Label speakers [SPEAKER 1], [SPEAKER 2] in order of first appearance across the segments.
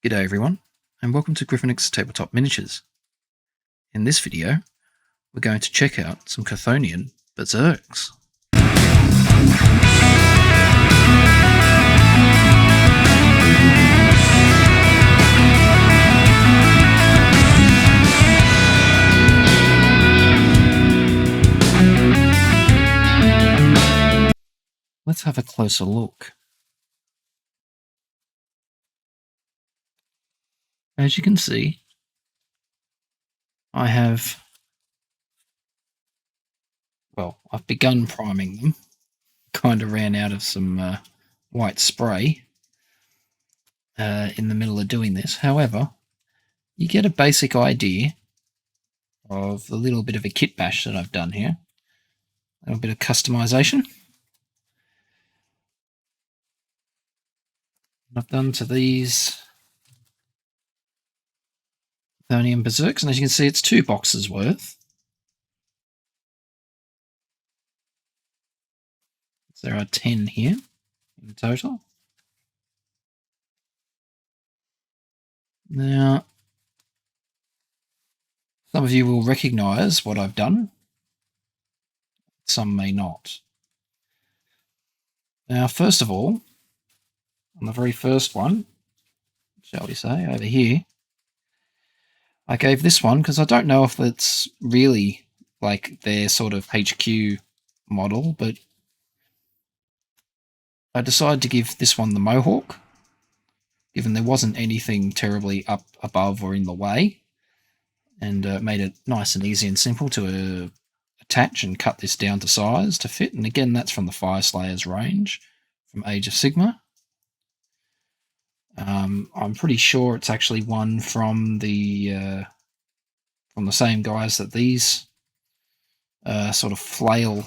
[SPEAKER 1] G'day everyone, and welcome to Griffinix Tabletop Miniatures. In this video, we're going to check out some Cthonian Beserks. Let's have a closer look. As you can see, I've begun priming them. Kind of ran out of some white spray in the middle of doing this. However, you get a basic idea of the little bit of a kitbash that I've done here. A little bit of customization I've done to these Cthonian Beserks, and as you can see, it's 2 boxes worth. So there are 10 here in total. Now, some of you will recognise what I've done. Some may not. Now, first of all, on the very first one, shall we say, over here, I gave this one because I don't know if it's really like their sort of HQ model, but I decided to give this one the Mohawk, given there wasn't anything terribly up above or in the way, and made it nice and easy and simple to attach and cut this down to size to fit. And again, that's from the Fire Slayers range from Age of Sigmar. I'm pretty sure it's actually one from the same guys that these sort of flaming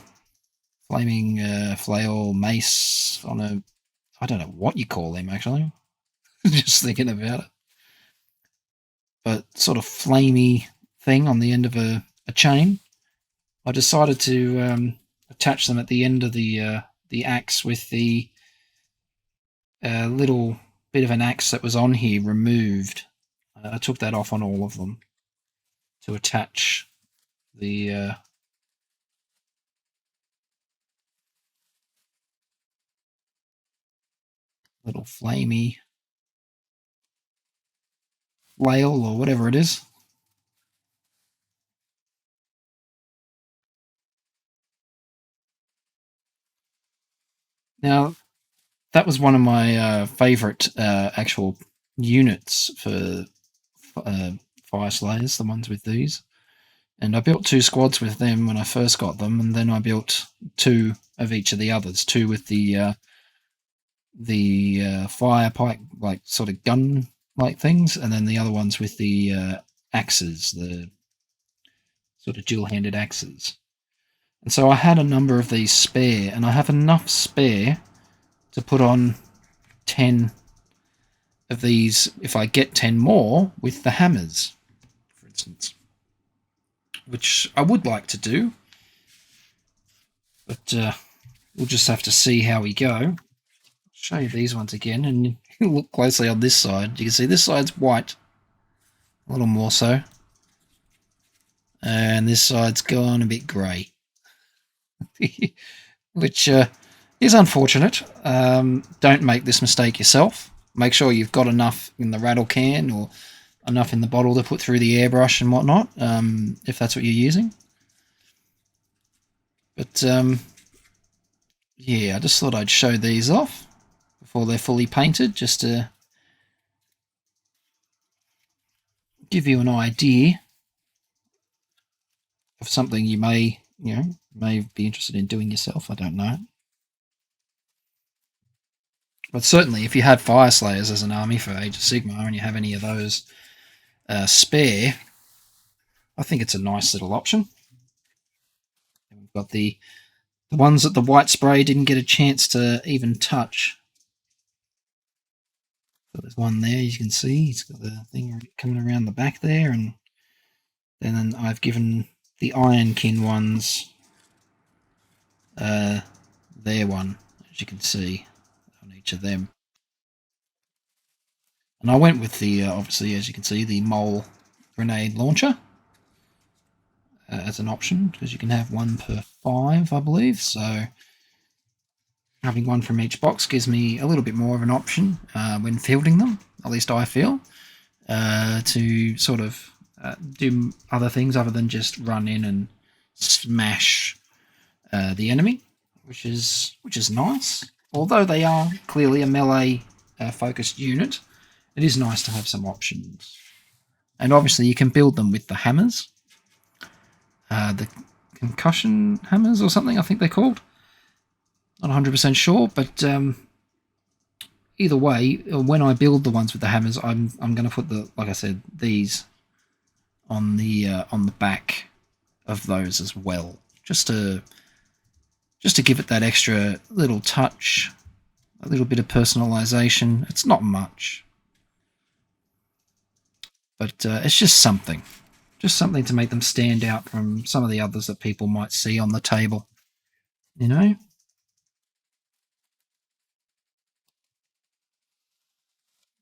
[SPEAKER 1] flail mace on a, I don't know what you call them actually. Just thinking about it, but sort of flamey thing on the end of a chain. I decided to attach them at the end of the axe with the little bit of an axe that was on here removed. I took that off on all of them to attach the little flamey flail or whatever it is. Now, that was one of my favourite actual units for Fire Slayers, the ones with these. And I built 2 squads with them when I first got them, and then I built 2 of each of the others. 2 with the fire pike, like sort of gun like things, and then the other ones with the axes, the sort of dual-handed axes. And so I had a number of these spare, and I have enough spare to put on 10 of these if I get 10 more with the hammers, for instance, which I would like to do, but we'll just have to see how we go. I'll show you these ones again, and you look closely on this side. You can see this side's white, a little more so, and this side's gone a bit grey, which is unfortunate. Don't make this mistake yourself. Make sure you've got enough in the rattle can or enough in the bottle to put through the airbrush and whatnot, if that's what you're using. But yeah, I just thought I'd show these off before they're fully painted, just to give you an idea of something you may be interested in doing yourself. I don't know. But certainly, if you had Fire Slayers as an army for Age of Sigmar and you have any of those spare, I think it's a nice little option. And we've got the ones that the white spray didn't get a chance to even touch. So there's one there, you can see. He's got the thing coming around the back there. And then I've given the Ironkin ones their one, as you can see, on each of them. And I went with the, obviously, as you can see, the mole grenade launcher as an option, because you can have one per 5, I believe. So having one from each box gives me a little bit more of an option when fielding them, at least I feel, to sort of do other things other than just run in and smash the enemy, which is nice. Although they are clearly a melee focused unit, it is nice to have some options. And obviously you can build them with the hammers, the concussion hammers or something I think they're called. Not 100% sure, but either way, when I build the ones with the hammers, I'm going to put like I said, these on the back of those as well, just to give it that extra little touch, a little bit of personalization. It's not much, but it's just something to make them stand out from some of the others that people might see on the table, you know?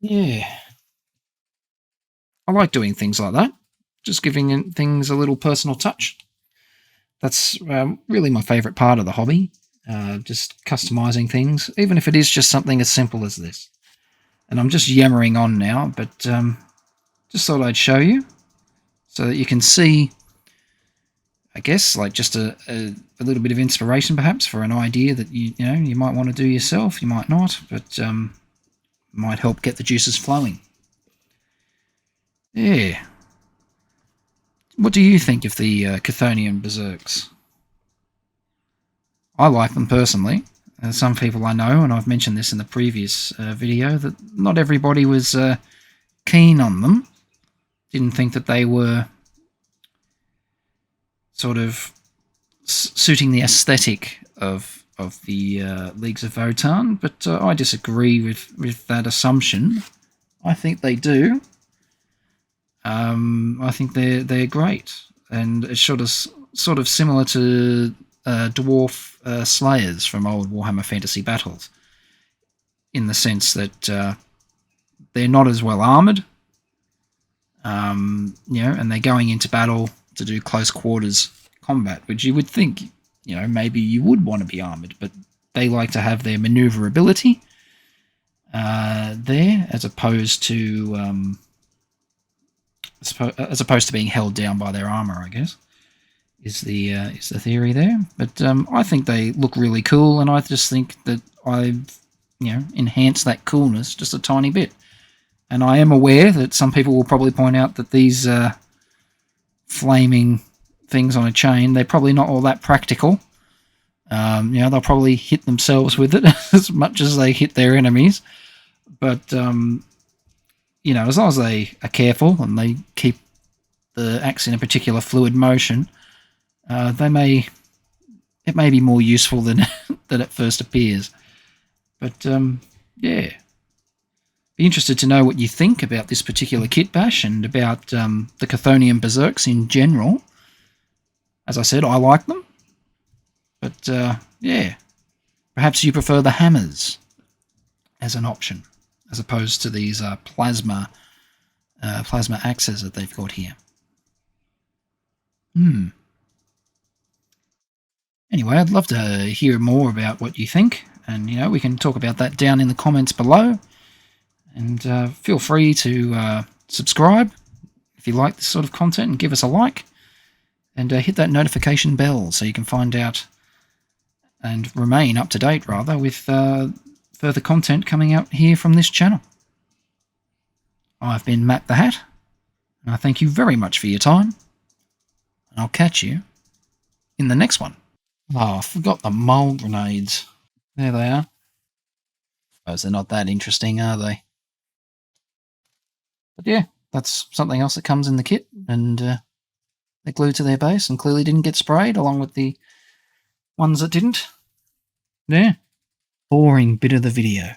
[SPEAKER 1] Yeah. I like doing things like that, just giving things a little personal touch. That's really my favourite part of the hobby, just customising things, even if it is just something as simple as this. And I'm just yammering on now, but just thought I'd show you so that you can see, I guess, like just a little bit of inspiration perhaps for an idea that you might want to do yourself, you might not, but might help get the juices flowing. Yeah. What do you think of the Cthonian Beserks? I like them personally. Some people I know, and I've mentioned this in the previous video, that not everybody was keen on them. Didn't think that they were sort of suiting the aesthetic of the Leagues of Votann, but I disagree with that assumption. I think they do. I think they're great, and it's sort of similar to dwarf slayers from old Warhammer Fantasy Battles, in the sense that they're not as well armoured, and they're going into battle to do close quarters combat, which you would think, maybe you would want to be armoured, but they like to have their manoeuvrability there, as opposed to being held down by their armour, I guess, is the theory there. But I think they look really cool, and I just think that I've enhanced that coolness just a tiny bit. And I am aware that some people will probably point out that these flaming things on a chain, they're probably not all that practical. They'll probably hit themselves with it as much as they hit their enemies. But as long as they are careful and they keep the axe in a particular fluid motion, it may be more useful than than it first appears. But yeah, be interested to know what you think about this particular Kitbash and about the Cthonian Beserks in general. As I said, I like them, but yeah, perhaps you prefer the hammers as an option, as opposed to these plasma axes that they've got here. Anyway, I'd love to hear more about what you think, and we can talk about that down in the comments below. And feel free to subscribe if you like this sort of content, and give us a like, and hit that notification bell so you can find out and remain up to date, rather, with further content coming out here from this channel. I've been Matt the Hat, and I thank you very much for your time, and I'll catch you in the next one. Oh, I forgot the mole grenades. There they are. Suppose they're not that interesting, are they? But yeah, that's something else that comes in the kit, and they're glued to their base and clearly didn't get sprayed, along with the ones that didn't. Yeah. Boring bit of the video.